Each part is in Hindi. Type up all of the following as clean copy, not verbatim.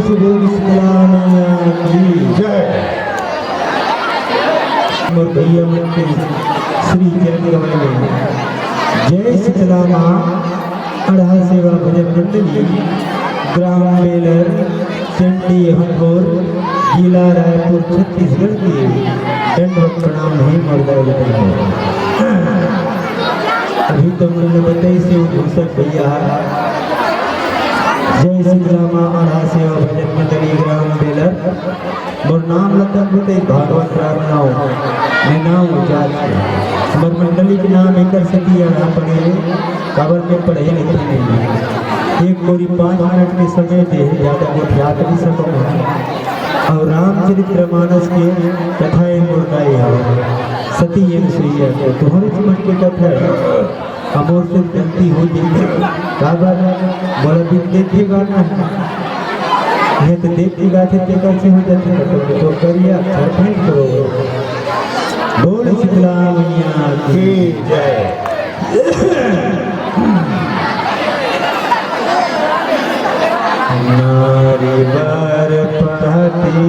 श्री जय। भैया मंत्री श्री चरण कमल में जय शीतला अढ़ा सेवा भजन मंडली ग्राम बेलर चंडी हंगोर जिला रायपुर छत्तीसगढ़ के दंडवत प्रणाम है मर्दा। अभी तो मैंने बताई से घोषक भैया जय शीतला अढ़ा सेवा भजन मंडली ग्राम बेलर मोर नाम लतन बताई भागवत राम नाव मैं नाम उचार मोर मंडली के नाम एक सती अढ़ा पड़े काबर में पढ़े लिखे नहीं। एक कोरी 5 मिनट के समय दे ज़्यादा कुछ याद नहीं सकता और रामचरितमानस के कथाएं मुर्गाई सती एवं सुइया को तुम्हारे मन के कथा अमोर से गलती हो गई काबर बोला दिन देखेगा ना नहीं तो देखेगा थे कैसे हो जाते तो करिया भेंट करो। बोल शीतला मैया की जय। नारी बर पति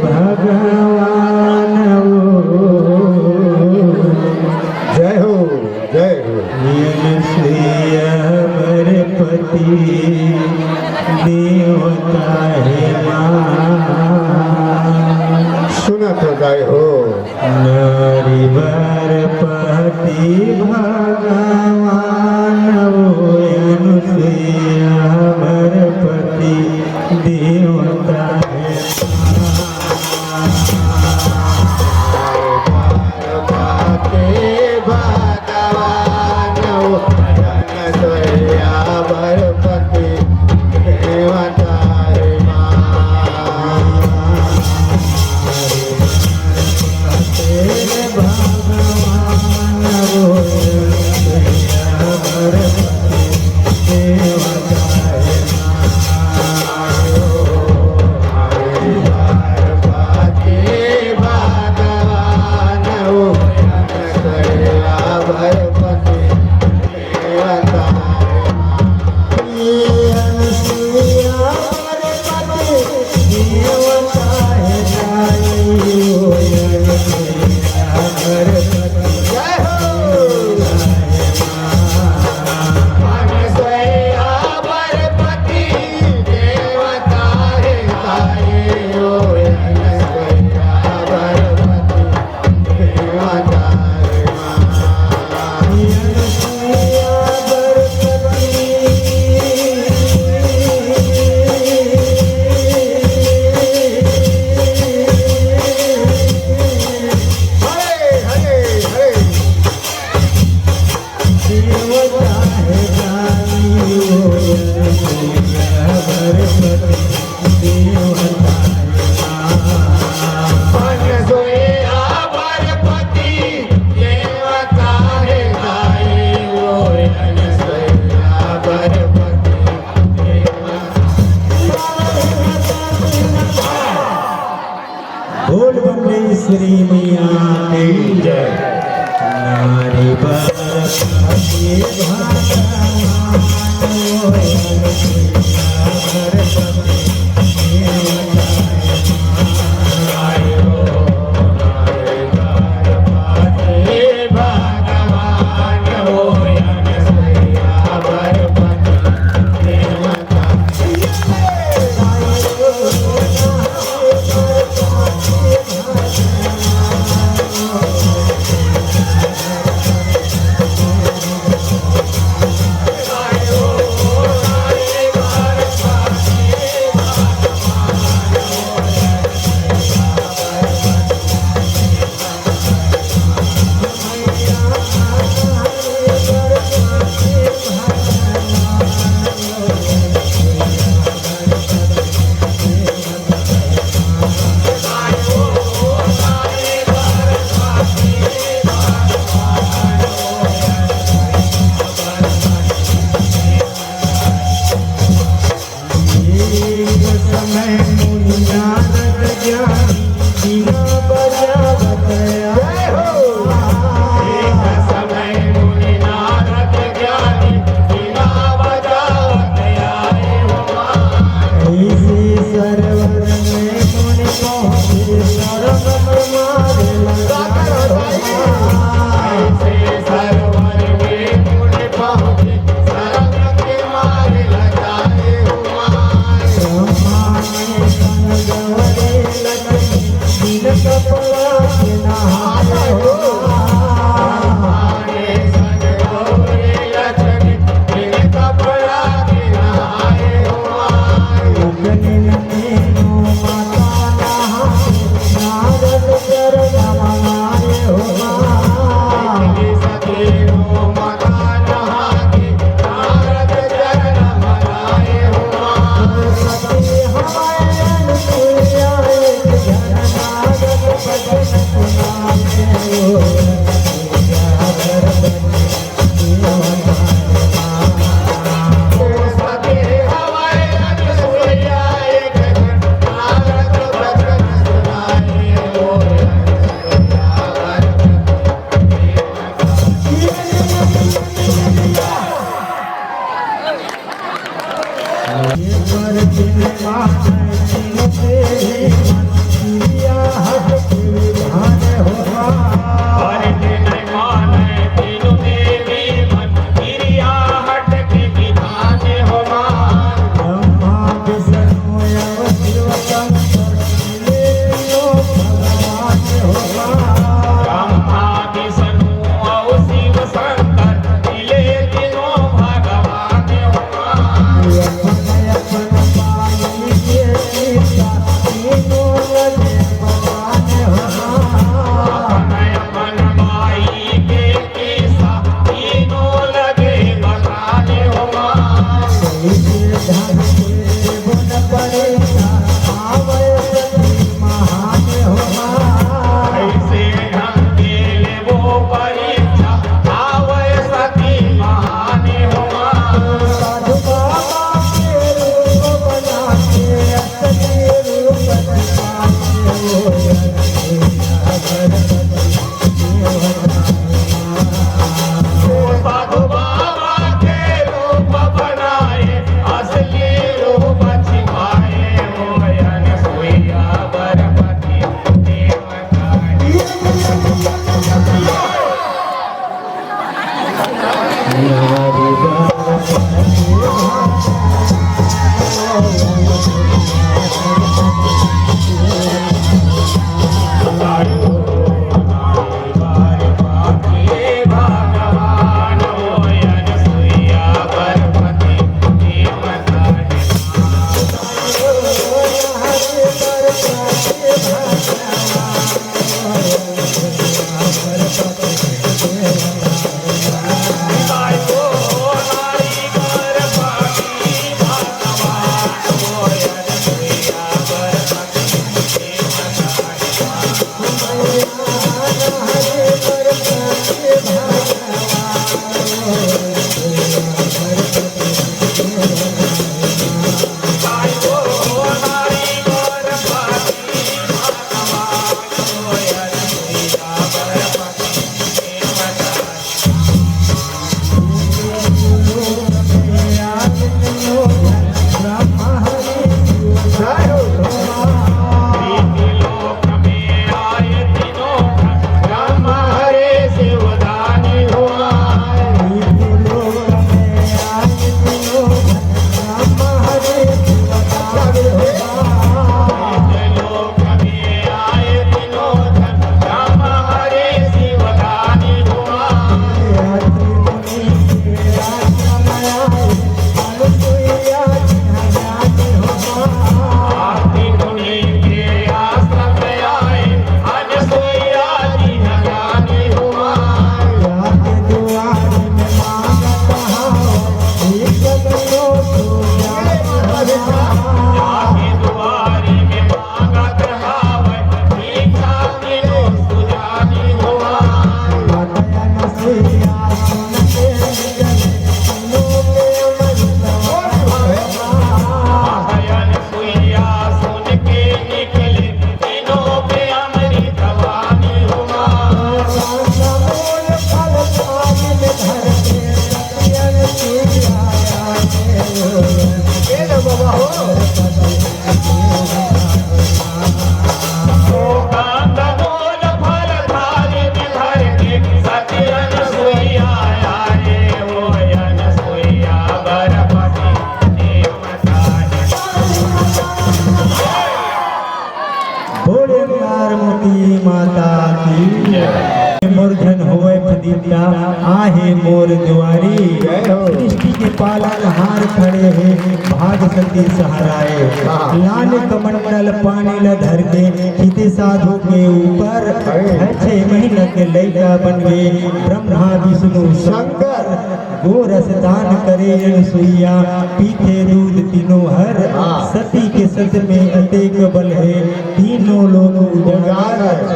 भगवान जय हो जय हो। बर पति देवता है सुना तो जय हो। नारी बर पति भगवान बर पति देवता है श्री मैया की जय। नारी बर पति Easy. पर दिन माने तीनों तेरी क्रिया हट के विधान होगा पर दिन माने तीनों देवी मन क्रिया हट के विधान होगा ब्रह्मा विष्णु एवं शिव शंकर तीनों भगवान होगा ब्रह्मा विष्णु और शिव शंकर मिले तीनों भगवान होगा अपन अपन पानी के सीता तीनों लगे भगवान होगा अपन भाई के केसा तीनों लगे बताने होगा ऐसे ढंग के ले वो परीक्षा आवे सती महान होगा साधु बाबा के रूप बनाए असली रूप छिपाए हो अनसुईया बरपति देवता भगवान हो अनसुईया बरपति देवता मूर्धन होवे फदीता आहे मोर द्वारी जय हो। सृष्टि के पालन हार खड़े है भाग सती सहाराए लाल कमंडल पानी ल धर के हिते साधु के ऊपर है 6 महीना के लैका बनवे ब्रह्मा विष्णु शंकर गोरस दान करे अनसुईया पीते दूध तीनों हर सती के सत में अतेक बल है तीनों लोग उजागर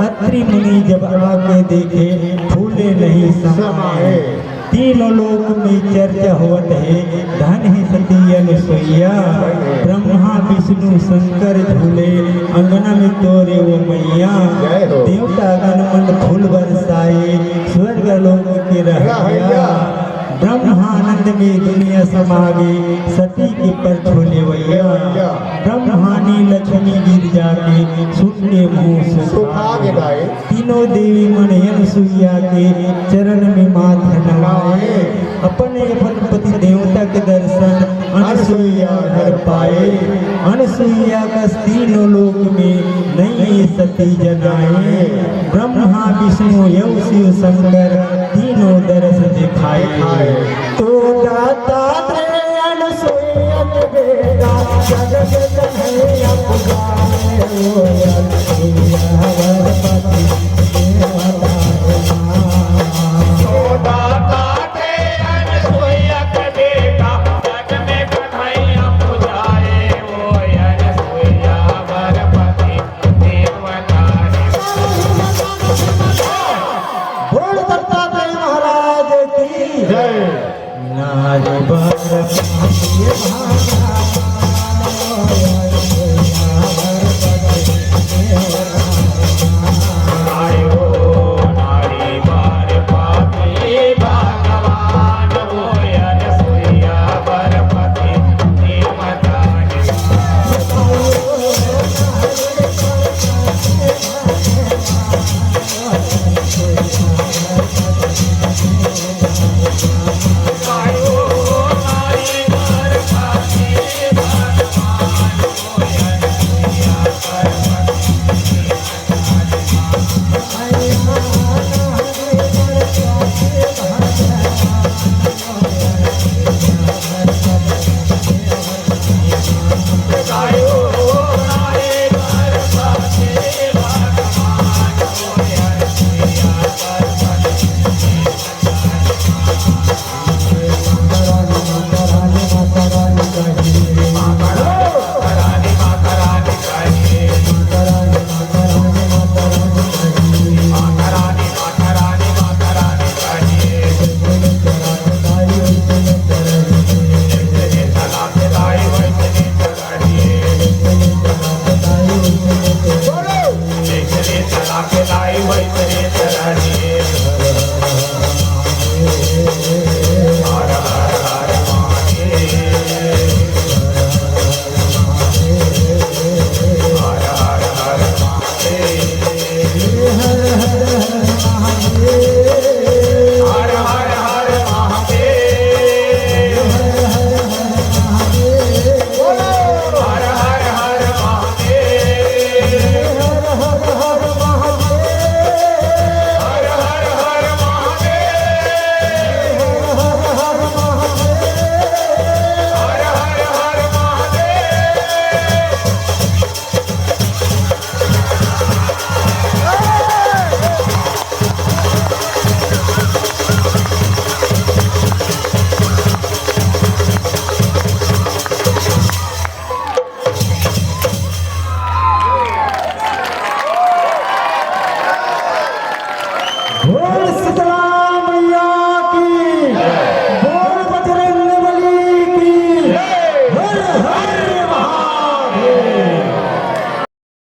अत्रि मुनि जब आके देखे फूले नहीं समाए तीनों लोक में चर्चा होत है धन ही सती अनसुईया ब्रह्मा विष्णु शंकर झूले अंगना में तोरे वो मैया देवता गण मन फूल बरसाए स्वर्ग लोक के रहैया ब्रह्मानंद में दुनिया समागे सती के पर झूले तीनों देवी मन अनुसुईया के चरण में माथा नवाए, अपने अपन पति देवता के दर्शन अनुसुईया हर पाए। अनुसुईया का तीनों लोक में नई सती जनाए, ब्रह्मा विष्णु यव शिव शंकर तीनों दर्श दिखाए। तो दाता अनुसुईया के बेटा जगत कन्हैया पुकारे, ओ अनुसुईया वर पति देवता माँ। दाता